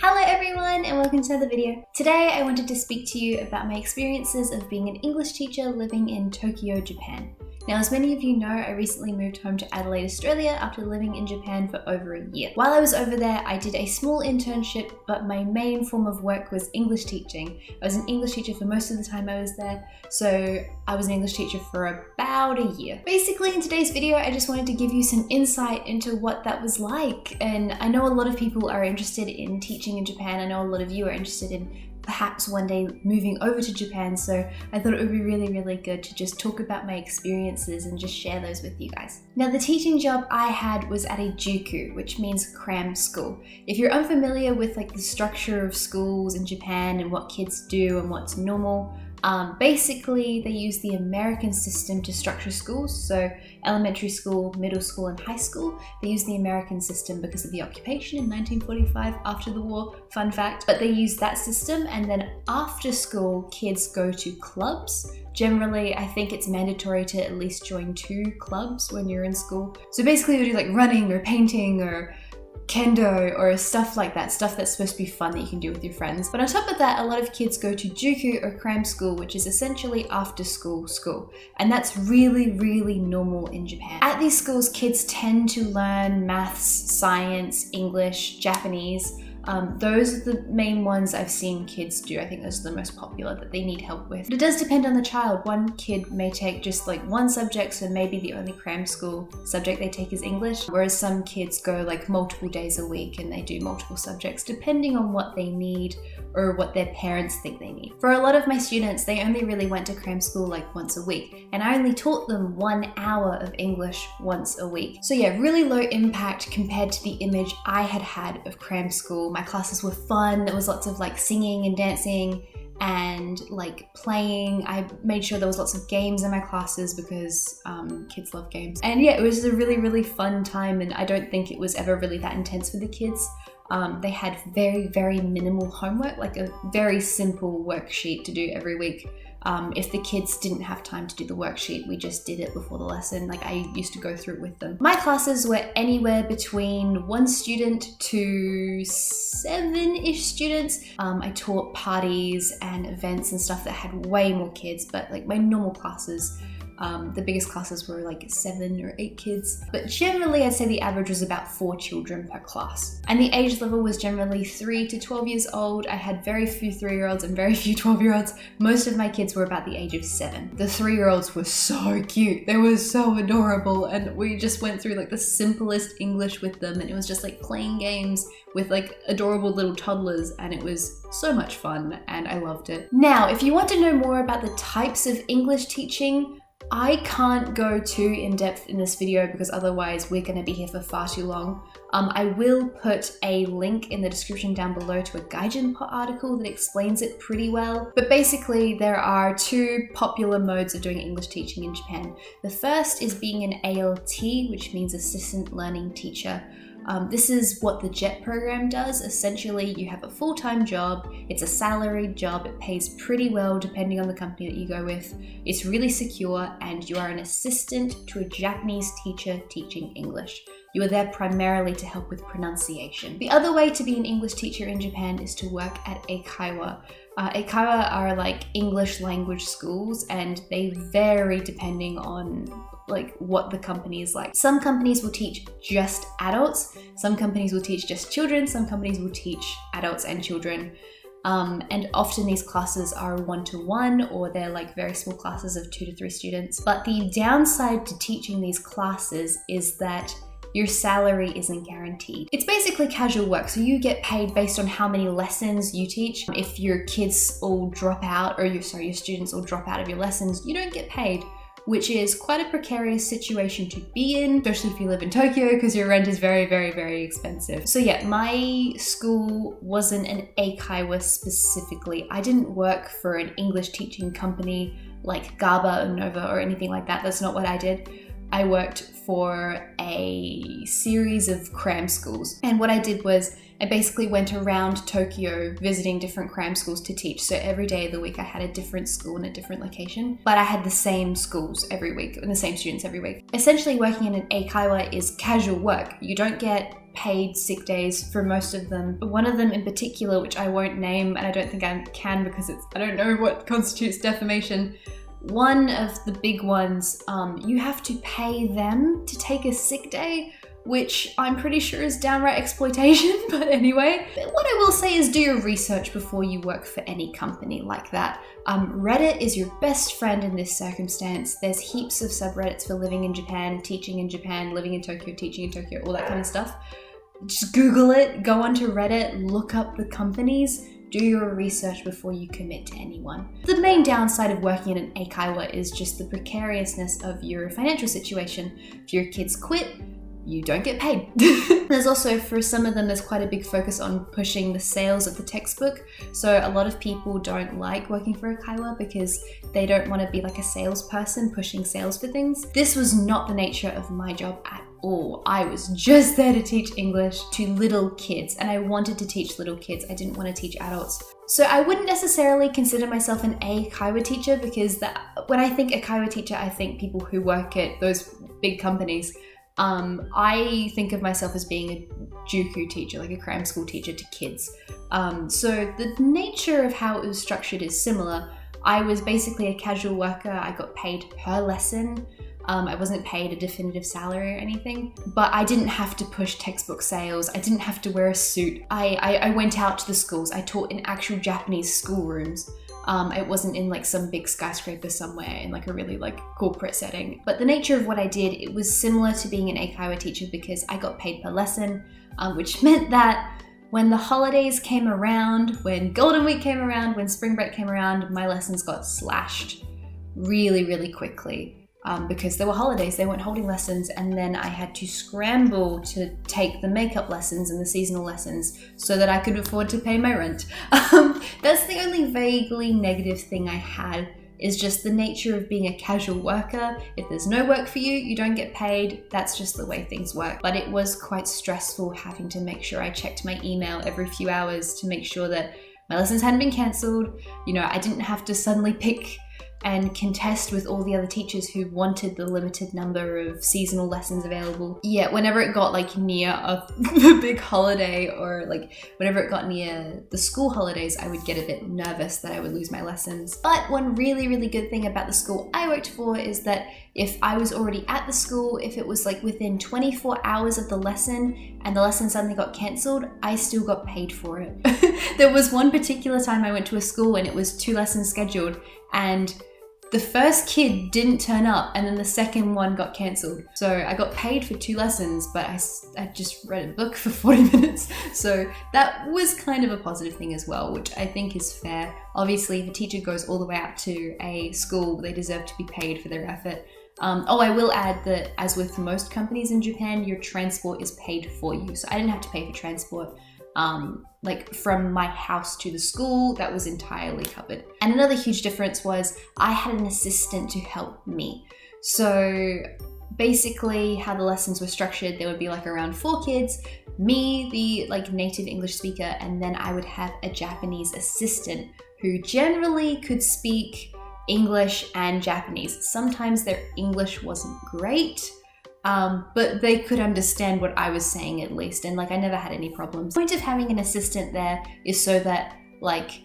Hello everyone and welcome to another video. Today I wanted to speak to you about my experiences of being an English teacher living in Tokyo, Japan. Now, as many of you know, I recently moved home to Adelaide, Australia after living in Japan for over a year. While I was over there, I did a small internship, but my main form of work was English teaching. I was an English teacher for most of the time I was there, so I was an English teacher for about a year. Basically, in today's video, I just wanted to give you some insight into what that was like. And I know a lot of people are interested in teaching in Japan. I know a lot of you are interested in perhaps one day moving over to Japan, so I thought it would be really good to just talk about my experiences and just share those with you guys. Now, the teaching job I had was at a juku, which means cram school. If you're unfamiliar with like the structure of schools in Japan and what kids do and what's normal, basically they use the American system to structure schools. So elementary school, middle school and high school, they use the American system because of the occupation in 1945 after the war, fun fact. But they use that system, and then after school kids go to clubs. Generally, I think it's mandatory to at least join 2 clubs when you're in school. So basically you do like running or painting or kendo or stuff like that, stuff that's supposed to be fun that you can do with your friends. But on top of that, a lot of kids go to juku or cram school, which is essentially after school. And that's really normal in Japan. At these schools, kids tend to learn maths, science, English, Japanese. Those are the main ones I've seen kids do. I think those are the most popular that they need help with. But it does depend on the child. One kid may take just like one subject, so maybe the only cram school subject they take is English, whereas some kids go like multiple days a week and they do multiple subjects depending on what they need or what their parents think they need. For a lot of my students, they only really went to cram school like once a week, and I only taught them 1 hour of English once a week. So yeah, really low impact compared to the image I had of cram school. My classes were fun. There was lots of like singing and dancing and like playing. I made sure there was lots of games in my classes because kids love games. And yeah, it was a really fun time, and I don't think it was ever really that intense for the kids. They had very minimal homework, like a very simple worksheet to do every week. If the kids didn't have time to do the worksheet, we just did it before the lesson. Like I used to go through it with them. My classes were anywhere between 1 student to 7-ish students. I taught parties and events and stuff that had way more kids, but like my normal classes, the biggest classes were like 7 or 8 kids. But generally, I'd say the average was about 4 children per class. And the age level was generally 3 to 12 years old. I had very few 3-year-olds and very few 12-year-olds. Most of my kids were about the age of 7. The 3-year-olds were so cute. They were so adorable. And we just went through like the simplest English with them. And it was just like playing games with like adorable little toddlers, and it was so much fun and I loved it. Now, if you want to know more about the types of English teaching, I can't go too in depth in this video because otherwise we're going to be here for far too long. I will put a link in the description down below to a Gaijin article that explains it pretty well. But basically there are 2 popular modes of doing English teaching in Japan. The first is being an ALT, which means Assistant Learning Teacher. This is what the JET program does. Essentially, you have a full-time job. It's a salaried job. It pays pretty well depending on the company that you go with. It's really secure, and you are an assistant to a Japanese teacher teaching English. You are there primarily to help with pronunciation. The other way to be an English teacher in Japan is to work at eikaiwa. Eikaiwa are like English language schools, and they vary depending on like what the company is like. Some companies will teach just adults, some companies will teach just children, some companies will teach adults and children. And often these classes are 1-to-1, or they're like very small classes of 2 to 3 students. But the downside to teaching these classes is that your salary isn't guaranteed. It's basically casual work, so you get paid based on how many lessons you teach. If your kids all drop out, or your students all drop out of your lessons, you don't get paid, which is quite a precarious situation to be in, especially if you live in Tokyo, because your rent is very expensive. So yeah, my school wasn't an eikaiwa specifically. I didn't work for an English teaching company like GABA or Nova or anything like that. That's not what I did. I worked for a series of cram schools. And what I did was I basically went around Tokyo visiting different cram schools to teach. So every day of the week I had a different school in a different location, but I had the same schools every week and the same students every week. Essentially working in an eikaiwa is casual work. You don't get paid sick days for most of them. One of them in particular, which I won't name, and I don't think I can because I don't know what constitutes defamation. One of the big ones, you have to pay them to take a sick day, which I'm pretty sure is downright exploitation, but anyway. What I will say is do your research before you work for any company like that. Reddit is your best friend in this circumstance. There's heaps of subreddits for living in Japan, teaching in Japan, living in Tokyo, teaching in Tokyo, all that kind of stuff. Just Google it, go onto Reddit, look up the companies, do your research before you commit to anyone. The main downside of working in an eikaiwa is just the precariousness of your financial situation. If your kids quit, you don't get paid. There's also, for some of them, there's quite a big focus on pushing the sales of the textbook. So a lot of people don't like working for eikaiwa because they don't want to be like a salesperson pushing sales for things. This was not the nature of my job at all. I was just there to teach English to little kids, and I wanted to teach little kids. I didn't want to teach adults. So I wouldn't necessarily consider myself an eikaiwa teacher because when I think eikaiwa teacher, I think people who work at those big companies. I think of myself as being a juku teacher, like a cram school teacher to kids. So the nature of how it was structured is similar. I was basically a casual worker. I got paid per lesson. I wasn't paid a definitive salary or anything, but I didn't have to push textbook sales. I didn't have to wear a suit. I went out to the schools. I taught in actual Japanese schoolrooms. It wasn't in like some big skyscraper somewhere in like a really like corporate setting. But the nature of what I did, it was similar to being an eikaiwa teacher because I got paid per lesson, which meant that when the holidays came around, when Golden Week came around, when spring break came around, my lessons got slashed really, really quickly. Because there were holidays, they weren't holding lessons, and then I had to scramble to take the makeup lessons and the seasonal lessons so that I could afford to pay my rent. That's the only vaguely negative thing I had, is just the nature of being a casual worker. If there's no work for you, you don't get paid. That's just the way things work. But it was quite stressful having to make sure I checked my email every few hours to make sure that my lessons hadn't been cancelled. You know, I didn't have to suddenly pick and contest with all the other teachers who wanted the limited number of seasonal lessons available. Yeah, whenever it got like near a big holiday, or like whenever it got near the school holidays, I would get a bit nervous that I would lose my lessons. But one really, really good thing about the school I worked for is that if I was already at the school, if it was like within 24 hours of the lesson and the lesson suddenly got cancelled, I still got paid for it. There was one particular time I went to a school and it was 2 lessons scheduled, and the first kid didn't turn up and then the second one got cancelled. So I got paid for 2 lessons, but I just read a book for 40 minutes. So that was kind of a positive thing as well, which I think is fair. Obviously, if a teacher goes all the way out to a school, they deserve to be paid for their effort. I will add that, as with most companies in Japan, your transport is paid for you. So I didn't have to pay for transport. Like from my house to the school, that was entirely covered. And another huge difference was I had an assistant to help me. So basically how the lessons were structured, there would be like around 4 kids, me, the like native English speaker, and then I would have a Japanese assistant who generally could speak English and Japanese. Sometimes their English wasn't great, but they could understand what I was saying at least, and like I never had any problems. The point of having an assistant there is so that like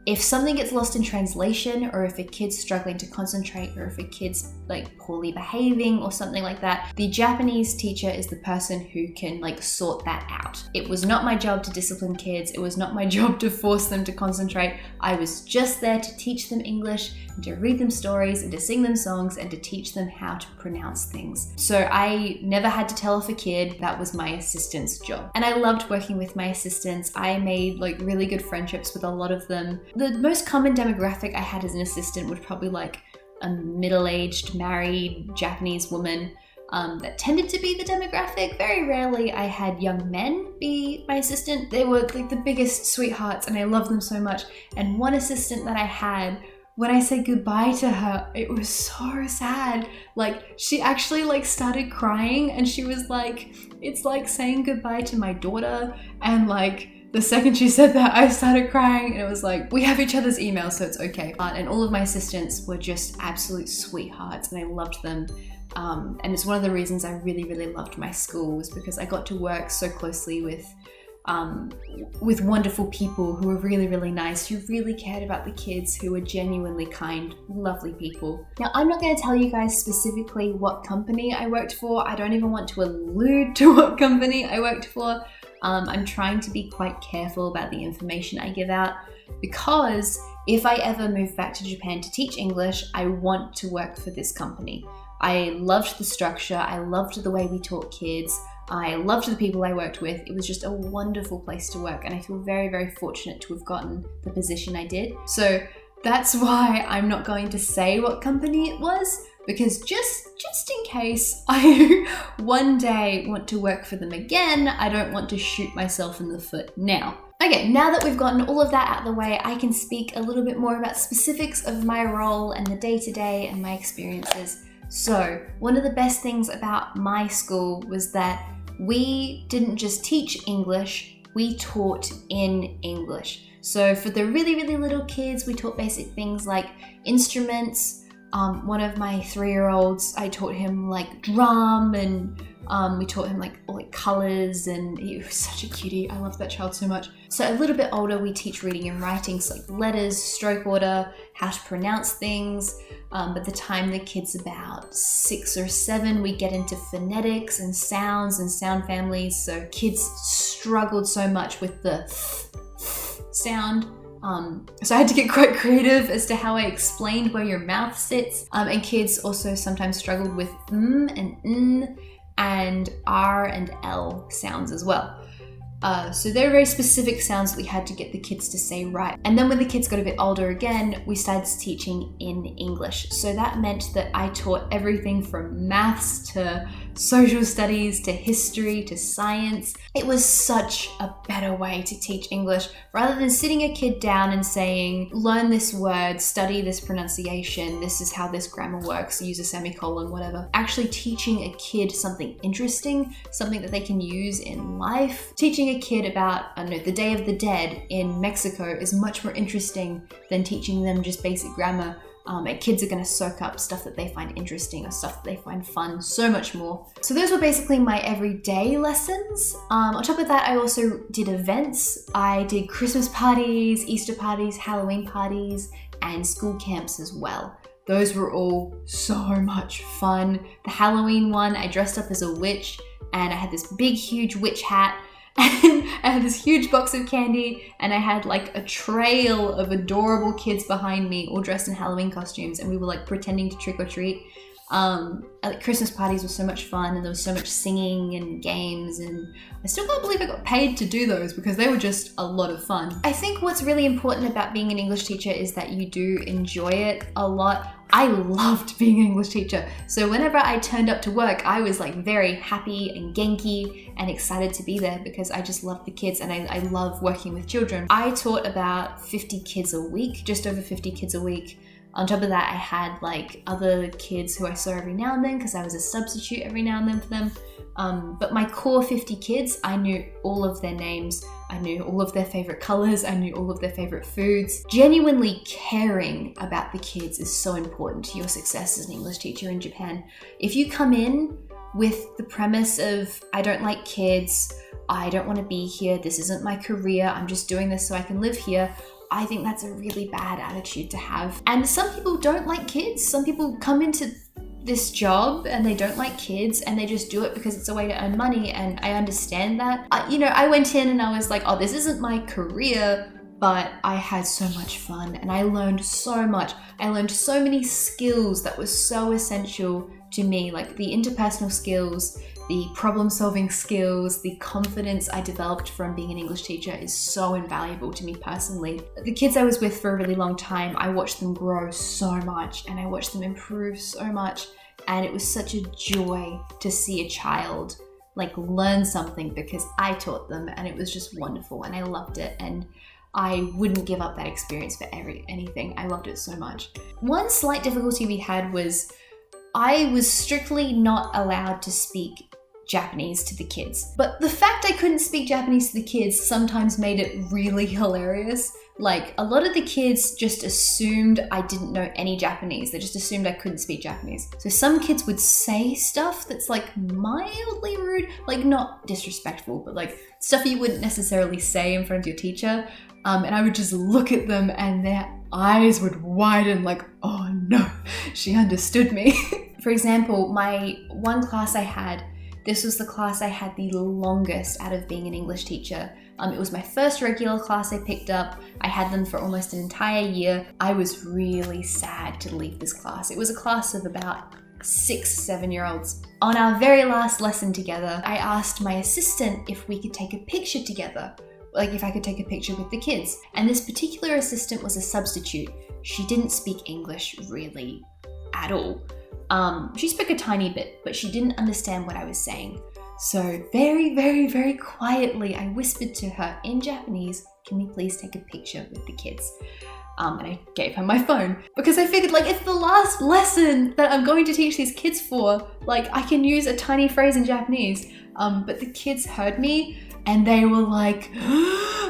if something gets lost in translation, or if a kid's struggling to concentrate, or if a kid's like poorly behaving or something like that, the Japanese teacher is the person who can like sort that out. It was not my job to discipline kids. It was not my job to force them to concentrate. I was just there to teach them English, and to read them stories, and to sing them songs, and to teach them how to pronounce things. So I never had to tell off a kid. That was my assistant's job. And I loved working with my assistants. I made like really good friendships with a lot of them. The most common demographic I had as an assistant would probably like a middle-aged married Japanese woman. That tended to be the demographic. Very rarely I had young men be my assistant. They were like the biggest sweethearts and I loved them so much. And one assistant that I had, when I said goodbye to her, it was so sad. Like she actually like started crying, and she was like, it's like saying goodbye to my daughter. And like the second she said that, I started crying, and it was like, we have each other's emails, so it's okay. And all of my assistants were just absolute sweethearts, and I loved them. And it's one of the reasons I really, really loved my school, was because I got to work so closely with wonderful people who were really, really nice, who really cared about the kids, who were genuinely kind, lovely people. Now, I'm not going to tell you guys specifically what company I worked for. I don't even want to allude to what company I worked for. I'm trying to be quite careful about the information I give out, because if I ever move back to Japan to teach English, I want to work for this company. I loved the structure, I loved the way we taught kids, I loved the people I worked with. It was just a wonderful place to work, and I feel very, very fortunate to have gotten the position I did. So that's why I'm not going to say what company it was, because just in case I one day want to work for them again, I don't want to shoot myself in the foot now. Okay, now that we've gotten all of that out of the way, I can speak a little bit more about specifics of my role and the day-to-day and my experiences. So, one of the best things about my school was that we didn't just teach English, we taught in English. So for the really, really little kids, we taught basic things like instruments. One of my 3-year-olds, I taught him like drum, and we taught him like colors, and he was such a cutie. I love that child so much. So a little bit older, we teach reading and writing, so like letters, stroke order, how to pronounce things. By the time the kid's about 6 or 7, we get into phonetics and sounds and sound families. So kids struggled so much with the sound. So I had to get quite creative as to how I explained where your mouth sits. And kids also sometimes struggled with and n and r and l sounds as well. So they're very specific sounds that we had to get the kids to say right. And then when the kids got a bit older again, we started teaching in English. So that meant that I taught everything from maths to social studies to history to science. It was such a better way to teach English, rather than sitting a kid down and saying, learn this word, study this pronunciation, this is how this grammar works, use a semicolon, whatever. Actually teaching a kid something interesting, something that they can use in life. Teaching a kid about, I don't know, the Day of the Dead in Mexico is much more interesting than teaching them just basic grammar. And kids are going to soak up stuff that they find interesting or stuff that they find fun so much more. So those were basically my everyday lessons. On top of that, I also did events. I did Christmas parties, Easter parties, Halloween parties, and school camps as well. Those were all so much fun. The Halloween one, I dressed up as a witch, and I had this big, huge witch hat. And I had this huge box of candy, and I had like a trail of adorable kids behind me, all dressed in Halloween costumes, and we were like pretending to trick or treat. Christmas parties were so much fun, and there was so much singing and games, and I still can't believe I got paid to do those because they were just a lot of fun. I think what's really important about being an English teacher is that you do enjoy it a lot. I loved being an English teacher. So whenever I turned up to work, I was like very happy and genki and excited to be there because I just love the kids, and I love working with children. I taught about 50 kids a week, just over 50 kids a week. On top of that, I had like other kids who I saw every now and then because I was a substitute every now and then for them. But my core 50 kids, I knew all of their names. I knew all of their favorite colors. I knew all of their favorite foods. Genuinely caring about the kids is so important to your success as an English teacher in Japan. If you come in with the premise of, I don't like kids, I don't want to be here, this isn't my career, I'm just doing this so I can live here, I think that's a really bad attitude to have. And some people don't like kids. Some people come into this job and they don't like kids and they just do it because it's a way to earn money, and I understand that. I went in and I was like, oh, this isn't my career, but I had so much fun and I learned so much. I learned so many skills that were so essential to me, like the interpersonal skills, the problem-solving skills, the confidence I developed from being an English teacher is so invaluable to me personally. The kids I was with for a really long time, I watched them grow so much and I watched them improve so much, and it was such a joy to see a child like learn something because I taught them, and it was just wonderful and I loved it, and I wouldn't give up that experience for anything. I loved it so much. One slight difficulty we had was I was strictly not allowed to speak Japanese to the kids. But the fact I couldn't speak Japanese to the kids sometimes made it really hilarious. Like, a lot of the kids just assumed I didn't know any Japanese. They just assumed I couldn't speak Japanese. So some kids would say stuff that's like mildly rude, like not disrespectful, but like stuff you wouldn't necessarily say in front of your teacher. And I would just look at them and their eyes would widen like, oh no, she understood me. For example, my one class I had, this was the class I had the longest out of being an English teacher. It was my first regular class I picked up. I had them for almost an entire year. I was really sad to leave this class. It was a class of about 6, 7-year-olds. On our very last lesson together, I asked my assistant if we could take a picture together, like if I could take a picture with the kids. And this particular assistant was a substitute. She didn't speak English really at all. She spoke a tiny bit, but she didn't understand what I was saying. So very, very, very quietly, I whispered to her in Japanese, can we please take a picture with the kids? And I gave her my phone because I figured like it's the last lesson that I'm going to teach these kids for. Like I can use a tiny phrase in Japanese. But the kids heard me and they were like,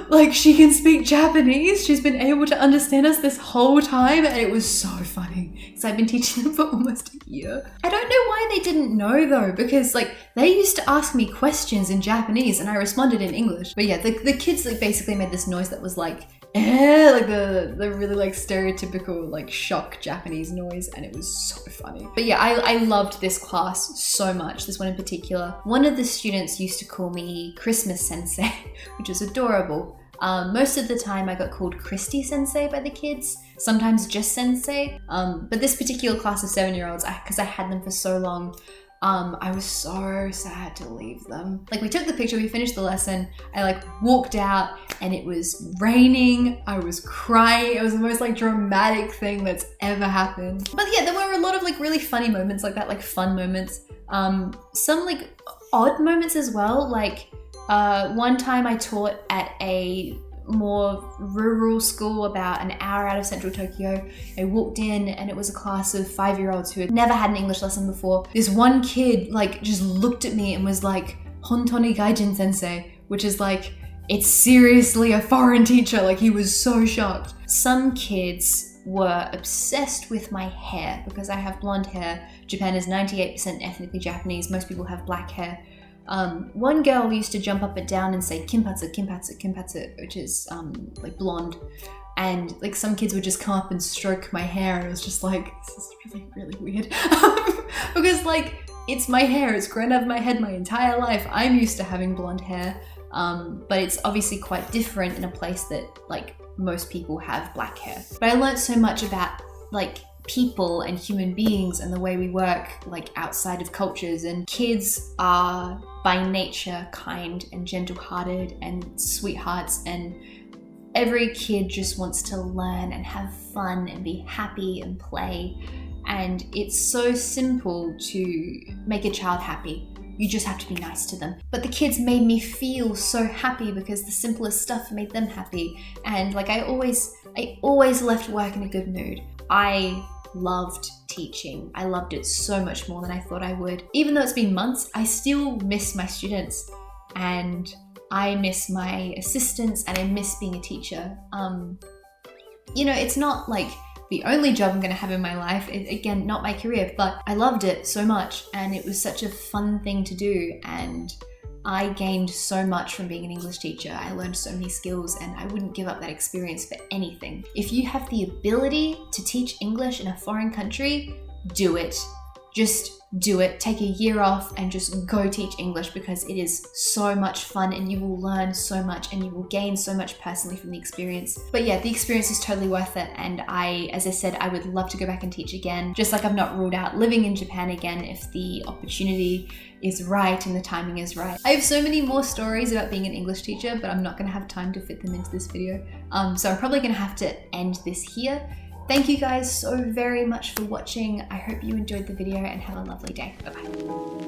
like she can speak Japanese. She's been able to understand us this whole time. And it was so funny because I've been teaching them for almost a year. I don't know why they didn't know though, because like they used to ask me questions in Japanese and I responded in English. But yeah, the kids like basically made this noise that was like, like the really like stereotypical like shock Japanese noise, and it was so funny. But yeah, I loved this class so much, this one in particular. One of the students used to call me Christmas Sensei, which is adorable. Most of the time I got called Christy Sensei by the kids, sometimes just Sensei. But this particular class of 7-year-olds, because I had them for so long, I was so sad to leave them. Like we took the picture, we finished the lesson, I like walked out and it was raining, I was crying, it was the most like dramatic thing that's ever happened. But yeah, there were a lot of like really funny moments like that, like fun moments. Some like odd moments as well, like one time I taught at a more rural school about an hour out of central Tokyo. I walked in and it was a class of 5-year-olds who had never had an English lesson before. This one kid like just looked at me and was like, Hontoni Gaijin Sensei, which is like, it's seriously a foreign teacher. Like he was so shocked. Some kids were obsessed with my hair because I have blonde hair. Japan is 98% ethnically Japanese. Most people have black hair. One girl used to jump up and down and say kinpatsu, kinpatsu, kinpatsu, which is like blonde. And like some kids would just come up and stroke my hair and it was just like, this is really, really weird. Because like, it's my hair, it's grown out of my head my entire life. I'm used to having blonde hair, but it's obviously quite different in a place that like most people have black hair. But I learned so much about like people and human beings and the way we work like outside of cultures, and kids are by nature kind and gentle-hearted and sweethearts, and every kid just wants to learn and have fun and be happy and play, and it's so simple to make a child happy. You just have to be nice to them. But the kids made me feel so happy because the simplest stuff made them happy, and like I always left work in a good mood. I loved teaching. I loved it so much more than I thought I would. Even though it's been months, I still miss my students and I miss my assistants and I miss being a teacher. You know, it's not like the only job I'm gonna have in my life. Again, not my career, but I loved it so much and it was such a fun thing to do, and I gained so much from being an English teacher. I learned so many skills and I wouldn't give up that experience for anything. If you have the ability to teach English in a foreign country, do it. Just do it. Take a year off and just go teach English because it is so much fun and you will learn so much and you will gain so much personally from the experience. But yeah, the experience is totally worth it, and as I said, I would love to go back and teach again, just like I've not ruled out living in Japan again if the opportunity is right and the timing is right. I have so many more stories about being an English teacher, but I'm not going to have time to fit them into this video. So I'm probably going to have to end this here. Thank you guys so very much for watching. I hope you enjoyed the video and have a lovely day. Bye-bye.